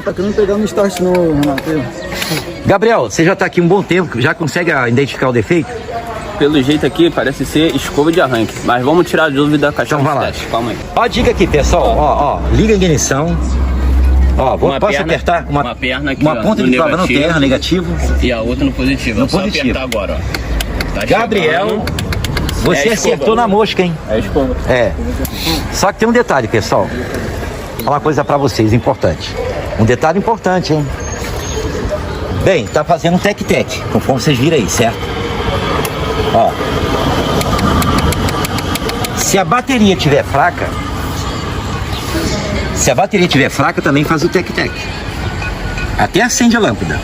Tá querendo pegar no start no Renato. Gabriel, você já está aqui um bom tempo, já consegue identificar o defeito? Pelo jeito aqui, parece ser escova de arranque. Mas vamos tirar a dúvida da caixa Então vai lá. teste. Calma aí. Ó a dica aqui, pessoal. Ó, liga a ignição. Ó, posso perna, apertar? uma perna aqui, uma ó, ponta no de prova no negativo. terra, negativo. E a outra no positivo. No É só positivo. apertar agora, ó. Tá Gabriel, chegando. você É a escova. acertou na mosca, hein? É a escova. É. Só que tem um detalhe, pessoal. Vou falar uma coisa pra vocês, importante. Um detalhe importante, hein? Bem, tá fazendo um tec-tec, conforme vocês viram aí, certo? Ó. Se a bateria tiver fraca, também faz o tec-tec. Até acende a lâmpada.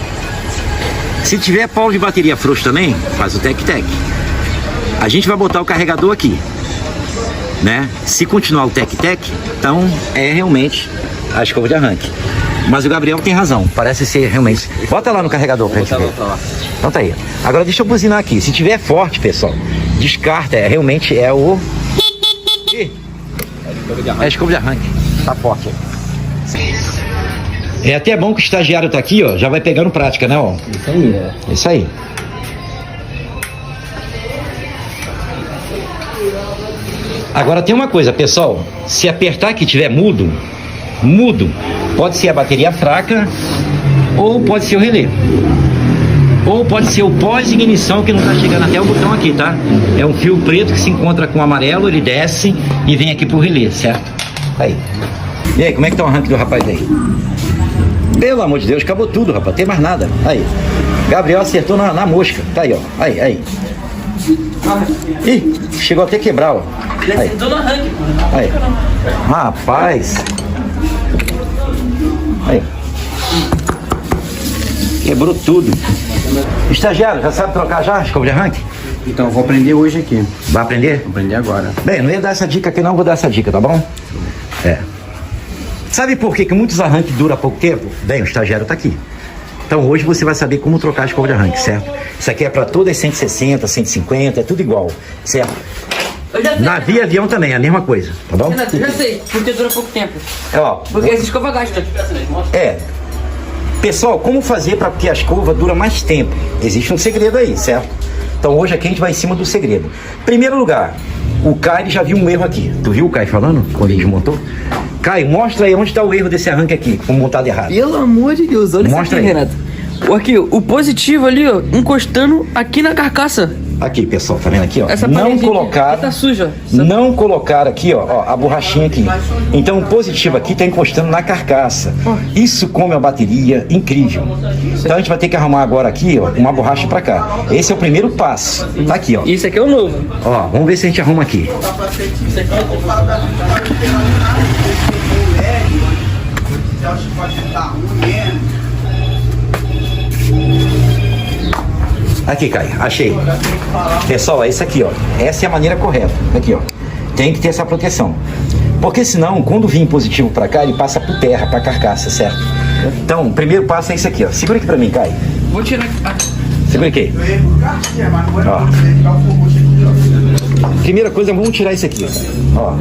Se tiver polo de bateria frouxo também, faz o tec-tec. A gente vai botar o carregador aqui, né? Se continuar o tec-tec, então é realmente a escova de arranque. Mas o Gabriel tem razão, parece ser realmente. Bota lá no carregador pra gente ver. Então tá aí. Agora deixa eu buzinar aqui. Se tiver forte, pessoal, descarta. Realmente é o... Ih, é a escova de arranque. Tá forte aí. É até bom que o estagiário tá aqui, ó. Já vai pegando prática, né, ó? Isso aí, é. Isso aí. Agora tem uma coisa, pessoal. Se apertar que tiver mudo, pode ser a bateria fraca ou pode ser o relé. Ou pode ser o pós-ignição que não tá chegando até o botão aqui, tá? É um fio preto que se encontra com o amarelo, ele desce e vem aqui pro relé, certo? Aí. E aí, como é que tá o arranque do rapaz aí? Pelo amor de Deus, acabou tudo, rapaz. Tem mais nada. Aí. Gabriel acertou na mosca. Tá aí, ó. Aí. Ih, chegou até a quebrar, ó. Ele acertou no arranque, pô. Aí. Rapaz. Aí. Quebrou tudo. Estagiário, já sabe trocar já escova de arranque? Então, eu vou aprender hoje aqui. Vai aprender? Vou aprender agora. Bem, não ia dar essa dica aqui não, vou dar essa dica, tá bom? É. Sabe por que muitos arranques duram pouco tempo? Bem, o estagiário tá aqui. Então hoje você vai saber como trocar a escova de arranque, certo? Isso aqui é para todas 160, 150, é tudo igual, certo? Eu já sei. Navio e avião também, é a mesma coisa, tá bom? Renato, eu já sei, porque dura pouco tempo. Ó, Porque essa escova gasta. é. Pessoal, como fazer para que a escova dura mais tempo? Existe um segredo aí, certo? Então hoje aqui a gente vai em cima do segredo. Primeiro lugar, o Caio já viu um erro aqui. Tu viu o Caio falando quando ele desmontou? Caio, mostra aí onde está o erro desse arranque aqui, com montado errado. Pelo amor de Deus, olha Mostra isso aqui, aí. Renato. Aqui, o positivo ali, ó, encostando aqui na carcaça. Aqui, pessoal, tá vendo aqui, ó? Essa Não paredinha colocar, aqui tá suja. não colocar aqui, ó, a borrachinha aqui. Então o positivo aqui tá encostando na carcaça. Isso come a bateria, incrível. Então a gente vai ter que arrumar agora aqui, ó, uma borracha pra cá. Esse é o primeiro passo. Tá aqui, ó. Isso aqui é o novo. Ó, vamos ver se a gente arruma aqui. Aqui, Caio, achei. Pessoal, é isso aqui, ó. Essa é a maneira correta. Aqui, ó. Tem que ter essa proteção. Porque senão, quando vir positivo pra cá, ele passa por terra, pra carcaça, certo? Então, o primeiro passo é isso aqui, ó. Segura aqui pra mim, Caio. Vou tirar aqui. Segura aqui. Ó. Primeira coisa, vamos tirar isso aqui, ó.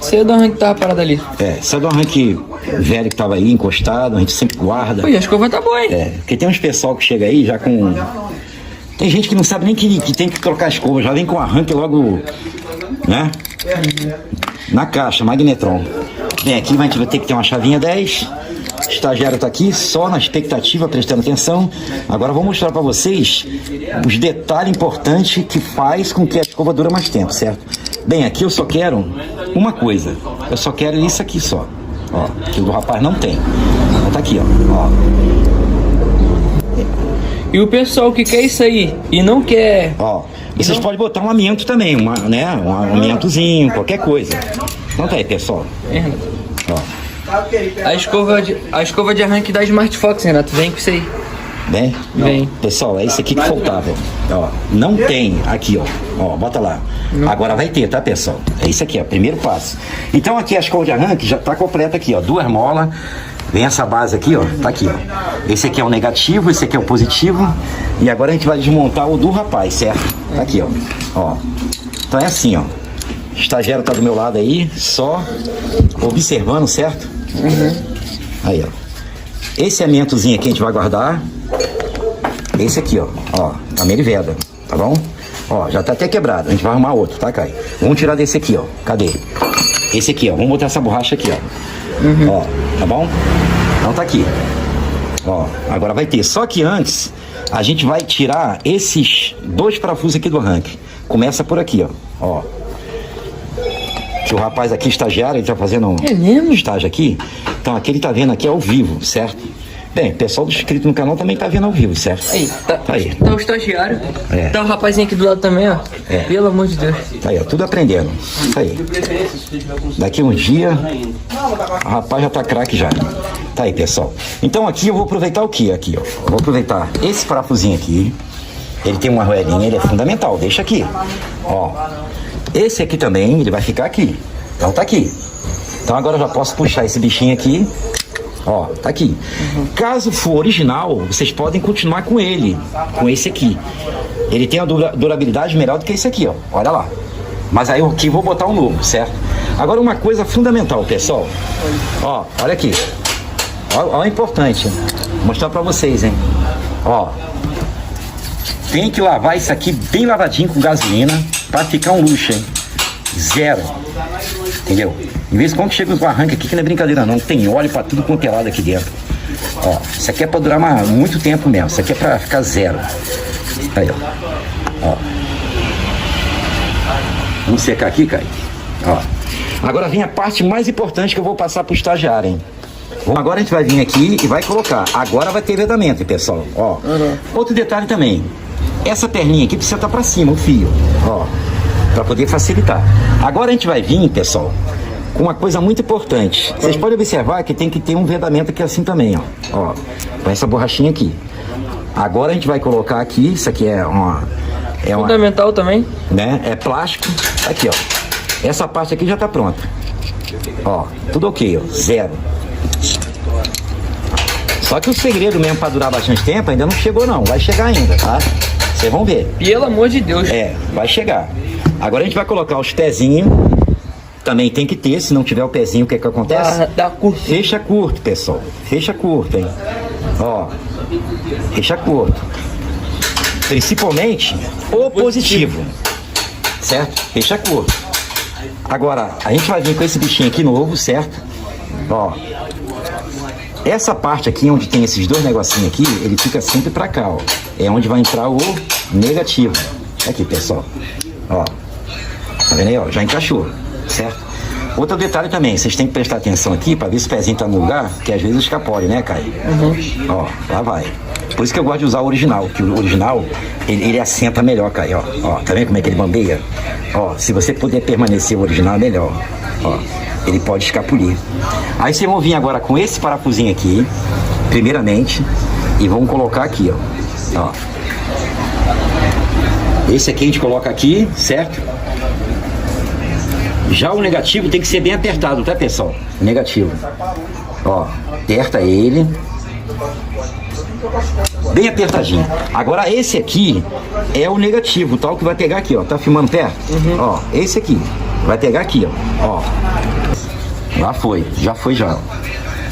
Você é do arranque que tava parado ali. É, isso é do arranque velho que tava aí, encostado, a gente sempre guarda. Pô, e a escova tá boa, hein? É, porque tem uns pessoal que chega aí já com... Tem gente que não sabe nem que tem que trocar a escova, já vem com arranque logo, né? Na caixa, magnetron. Bem, aqui a gente vai ter que ter uma chavinha 10. O estagiário tá aqui, só na expectativa, prestando atenção. Agora eu vou mostrar para vocês os detalhes importantes que faz com que a escova dure mais tempo, certo? Bem, aqui eu só quero uma coisa. Eu só quero isso aqui só. Ó, que o do rapaz não tem. Então tá aqui, ó. E o pessoal que quer isso aí e não quer... Ó, vocês podem botar um amianto também, um amiantozinho, qualquer coisa. Então tá aí, pessoal. É, Renato. Ó, A escova de arranque da Smart Fox, Renato, vem com isso aí. bem? Vem. Pessoal, é isso aqui que faltava. Ó, não tem aqui, ó, bota lá. Agora vai ter, tá, pessoal? É isso aqui, ó, primeiro passo. Então aqui a escova de arranque já tá completa aqui, ó, 2 molas. Vem essa base aqui, ó, tá aqui, ó. Esse aqui é o negativo, esse aqui é o positivo. E agora a gente vai desmontar o do rapaz, certo? Tá aqui, ó. Então é assim, ó. O estagiário tá do meu lado aí, só observando, certo? Aí, ó. Esse amentozinho aqui a gente vai guardar. Esse aqui, ó. Ó, a meriveda, tá bom? Ó, já tá até quebrado. A gente vai arrumar outro, tá, Caio? Vamos tirar desse aqui, ó. Cadê? Esse aqui, ó. Vamos botar essa borracha aqui, ó. Ó, tá bom? Então tá aqui. Ó, agora vai ter. Só que antes, a gente vai tirar esses 2 parafusos aqui do arranque. Começa por aqui, ó. Ó. Que o rapaz aqui, estagiário, ele tá fazendo um estágio aqui. Então aqui ele tá vendo aqui ao vivo, certo? Bem, o pessoal inscrito no canal também tá vendo ao vivo, certo? Aí, tá Aí. Tá o estagiário. É. Tá o rapazinho aqui do lado também, ó. É. Pelo amor de Deus. Tá aí, ó, tudo aprendendo. Tá aí. Daqui uns dias, o rapaz já tá craque já. Tá aí, pessoal. Então aqui eu vou aproveitar o que aqui, ó. Eu vou aproveitar esse parafusinho aqui. Ele tem uma arruelinha, ele é fundamental. Deixa aqui. Ó. Esse aqui também, ele vai ficar aqui. Então tá aqui. Então agora eu já posso puxar esse bichinho aqui. Ó, tá aqui. Caso for original, vocês podem continuar com ele, com esse aqui. Ele tem a durabilidade melhor do que esse aqui, ó. Olha lá. Mas aí eu aqui vou botar um novo, certo? Agora uma coisa fundamental, pessoal. Ó, olha aqui. Ó, é importante. Vou mostrar pra vocês, hein. Ó. Tem que lavar isso aqui bem lavadinho com gasolina pra ficar um luxo, hein. 0. Entendeu? Em vez de quando chega o arranque aqui, que não é brincadeira não, tem óleo pra tudo quanto é lado aqui dentro. Ó, isso aqui é pra durar muito tempo mesmo, isso aqui é pra ficar 0. Aí, ó. Vamos secar aqui, Caio. Ó. Agora vem a parte mais importante que eu vou passar pro estagiário, hein. Agora a gente vai vir aqui e vai colocar. Agora vai ter vedamento, pessoal. Ó. Outro detalhe também. Essa perninha aqui precisa estar pra cima, o fio. Ó. Pra poder facilitar. Agora a gente vai vir, pessoal, com uma coisa muito importante. Vocês podem observar que tem que ter um vedamento aqui assim também, ó. Ó, com essa borrachinha aqui. Agora a gente vai colocar aqui, isso aqui é uma... Fundamental também. Né? É plástico. Aqui, ó. Essa parte aqui já tá pronta. Ó, tudo ok, ó. 0. Só que o segredo mesmo pra durar bastante tempo ainda não chegou não. Vai chegar ainda, tá? Vocês vão ver. Pelo amor de Deus. É, vai chegar. Agora a gente vai colocar os pezinhos. Também tem que ter, se não tiver o pezinho, o que que acontece? Dá curto. Fecha curto, pessoal. Fecha curto, hein? Ó. Fecha curto. Principalmente o positivo. Certo? Fecha curto. Agora, a gente vai vir com esse bichinho aqui novo, certo? Ó. Essa parte aqui, onde tem esses 2 negocinhos aqui, ele fica sempre pra cá, ó. É onde vai entrar o negativo. Aqui, pessoal. Ó. Tá vendo aí, ó? Já encaixou. Certo? Outro detalhe também, vocês têm que prestar atenção aqui pra ver se o pezinho tá no lugar, que às vezes escapole, né, Caio? Ó, lá vai. Por isso que eu gosto de usar o original, que o original, ele assenta melhor, Caio, ó. Tá vendo como é que ele bambeia? Ó, se você puder permanecer o original, é melhor. Ó, ele pode escapulir. Aí vocês vão vir agora com esse parafusinho aqui, primeiramente, e vamos colocar aqui, ó. Esse aqui a gente coloca aqui, certo? Já o negativo tem que ser bem apertado, tá, pessoal? O negativo. Ó, aperta ele. Bem apertadinho. Agora esse aqui é o negativo, tal, que vai pegar aqui, ó. Tá filmando perto? Ó, esse aqui. Vai pegar aqui, ó. Já foi.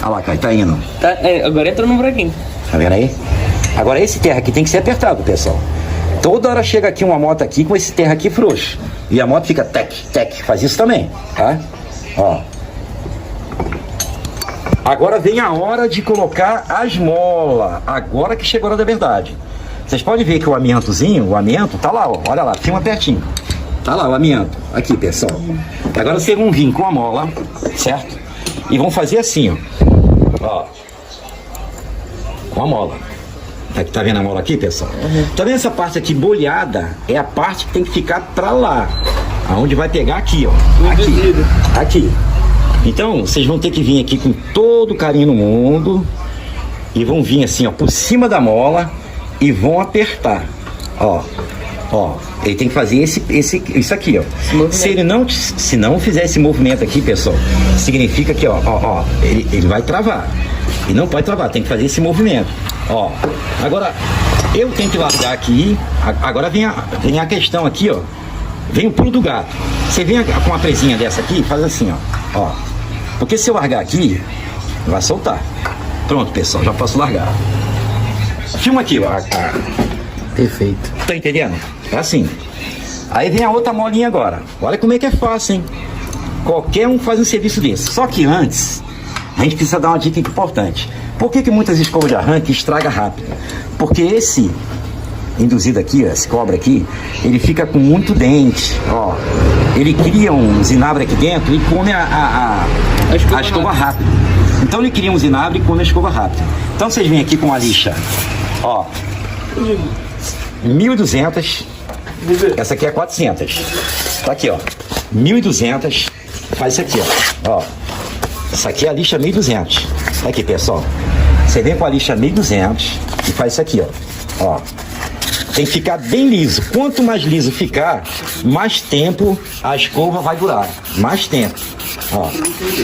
Olha lá, Caio, tá indo. Tá, agora entra no buraquinho. Tá vendo aí? Agora esse terra aqui tem que ser apertado, pessoal. Toda hora chega aqui uma moto aqui com esse terra aqui frouxo. E a moto fica tec, faz isso também, tá? Ó. Agora vem a hora de colocar as molas. Agora que chegou a hora da verdade. Vocês podem ver que o amiantozinho, tá lá, ó. Olha lá, filma pertinho. Tá lá o amianto. Aqui, pessoal. Agora vocês vão vir com a mola, certo? E vão fazer assim, ó. Com a mola. Tá vendo a mola aqui, pessoal? Tá vendo essa parte aqui bolhada? É a parte que tem que ficar pra lá. Aonde vai pegar aqui, ó. Aqui. Então, vocês vão ter que vir aqui com todo o carinho no mundo. E vão vir assim, ó, por cima da mola. E vão apertar. Ó. Ele tem que fazer isso aqui, ó. Se não fizer esse movimento aqui, pessoal, significa que, ó, ele vai travar. E não pode travar, tem que fazer esse movimento. Ó, agora eu tenho que largar aqui. Agora vem a questão aqui, ó. vem o pulo do gato. Você vem com uma presinha dessa aqui e faz assim, ó. Porque se eu largar aqui, vai soltar. Pronto, pessoal, já posso largar. Filma aqui, ó. Perfeito. Tá entendendo? É assim. Aí vem a outra molinha agora. Olha como é que é fácil, hein? Qualquer um faz um serviço desse. Só que antes, a gente precisa dar uma dica importante. Por que muitas escovas de arranque estraga rápido? Porque esse induzido aqui, ó, esse cobre aqui, ele fica com muito dente, ó. Ele cria um zinabre aqui dentro e come a escova rápido. Então ele cria um zinabre e come a escova rápido. Então vocês vêm aqui com a lixa, ó, 1.200, essa aqui é 400. Tá aqui, ó, 1.200, faz isso aqui, ó. Essa aqui é a lixa 1.200. Aqui, pessoal. Você vem com a lixa 1.200 e faz isso aqui, ó. Tem que ficar bem liso. Quanto mais liso ficar, mais tempo a escova vai durar. Mais tempo. Ó.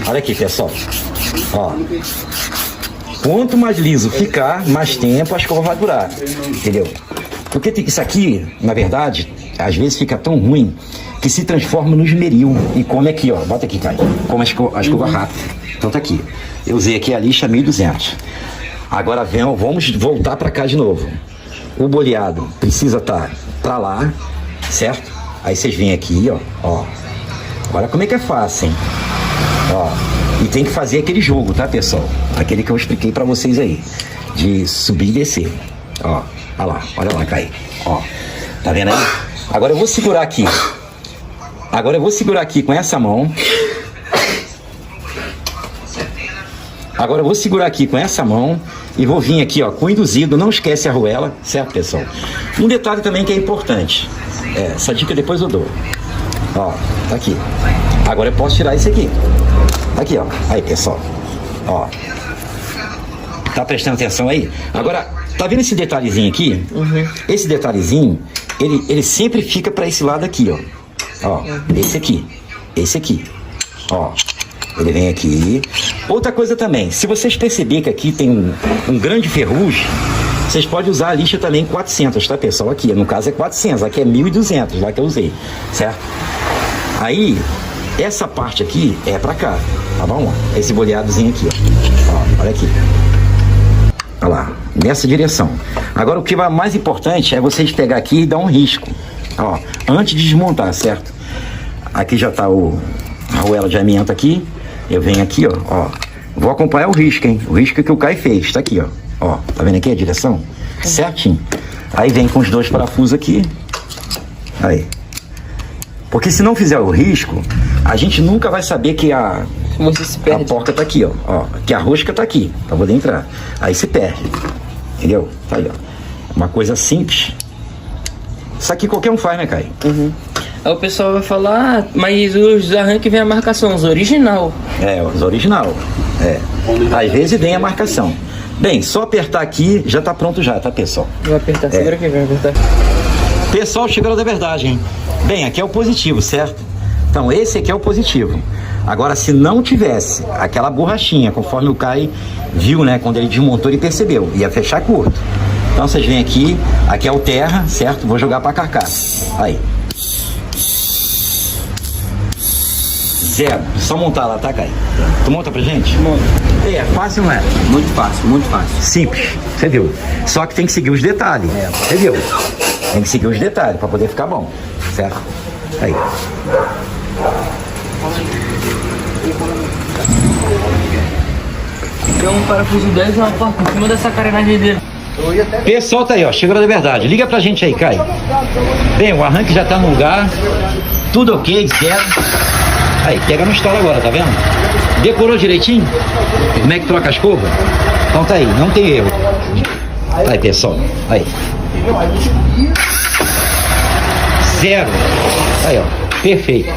Olha aqui, pessoal. Ó. Quanto mais liso ficar, mais tempo a escova vai durar. Entendeu? Porque isso aqui, na verdade, às vezes fica tão ruim que se transforma no esmeril e come aqui, ó. Bota aqui, Caio. Come a escova rápida. Então tá aqui. Eu usei aqui a lixa 1.200. Agora vamos voltar para cá de novo. O boleado precisa estar pra lá, certo? Aí vocês vêm aqui, ó. Olha como é que é fácil, hein? Ó. E tem que fazer aquele jogo, tá, pessoal? Aquele que eu expliquei pra vocês aí. De subir e descer. Ó. Olha lá, Caio. Ó. Tá vendo aí? Agora eu vou segurar aqui. Com essa mão. Agora eu vou segurar aqui com essa mão e vou vir aqui, ó, com o induzido. Não esquece a arruela, certo, pessoal? Um detalhe também que é importante. Essa dica depois eu dou. Ó, tá aqui. Agora eu posso tirar isso aqui. Tá aqui, ó. Aí, pessoal. Ó. Tá prestando atenção aí? Agora, tá vendo esse detalhezinho aqui? Uhum. Esse detalhezinho, ele sempre fica pra esse lado aqui, ó. Ó, esse aqui. Ó. Ele vem aqui. Outra coisa também, se vocês perceberem que aqui tem um grande ferrugem, vocês podem usar a lixa também 400, tá, pessoal? Aqui, no caso é 400, aqui é 1.200, lá que eu usei, certo? Aí, essa parte aqui é pra cá, tá bom? Esse boleadozinho aqui, ó. Olha aqui. Olha lá, nessa direção. Agora, o que é mais importante é vocês pegar aqui e dar um risco, ó, antes de desmontar, certo? Aqui já tá a arruela de amianto aqui. Eu venho aqui, ó. Vou acompanhar o risco, hein? O risco que o Caio fez, tá aqui, ó. Tá vendo aqui a direção? Certinho. Aí vem com os dois parafusos aqui. Aí. Porque se não fizer o risco, a gente nunca vai saber que a porca tá aqui, ó. Que a rosca tá aqui, pra poder entrar. Aí se perde. Entendeu? Tá aí, ó. Uma coisa simples. Isso aqui qualquer um faz, né, Caio? Uhum. Aí o pessoal vai falar, mas os arranques vem a marcação, os original. Os original. Às vezes vem a marcação. Bem, só apertar aqui, já tá pronto já, tá, pessoal? Vou apertar, segura aqui, vai apertar. Pessoal, chegou da verdade, hein? Bem, aqui é o positivo, certo? Então, esse aqui é o positivo. Agora, se não tivesse aquela borrachinha, conforme o Caio viu, né? Quando ele desmontou, ele percebeu, ia fechar curto. Então, vocês vêm aqui é o terra, certo? Vou jogar pra carcaça. Aí. 0. Só montar lá, tá, Caio? Tu monta pra gente? Monta. É fácil, não é? Muito fácil, muito fácil. Simples, você viu? Só que tem que seguir os detalhes, você viu? Tem que seguir os detalhes pra poder ficar bom, certo? Aí. Tem um parafuso 10 e uma porta em cima dessa carenagem dele. Pessoal, tá aí, ó, chegou da verdade. Liga pra gente aí, Caio. Bem, o arranque já tá no lugar, tudo ok, certo? Aí, pega no estalo agora, tá vendo? Decorou direitinho? Como é que troca a escova? Então tá aí, não tem erro. Aí, pessoal, aí. 0. Aí, ó, perfeito.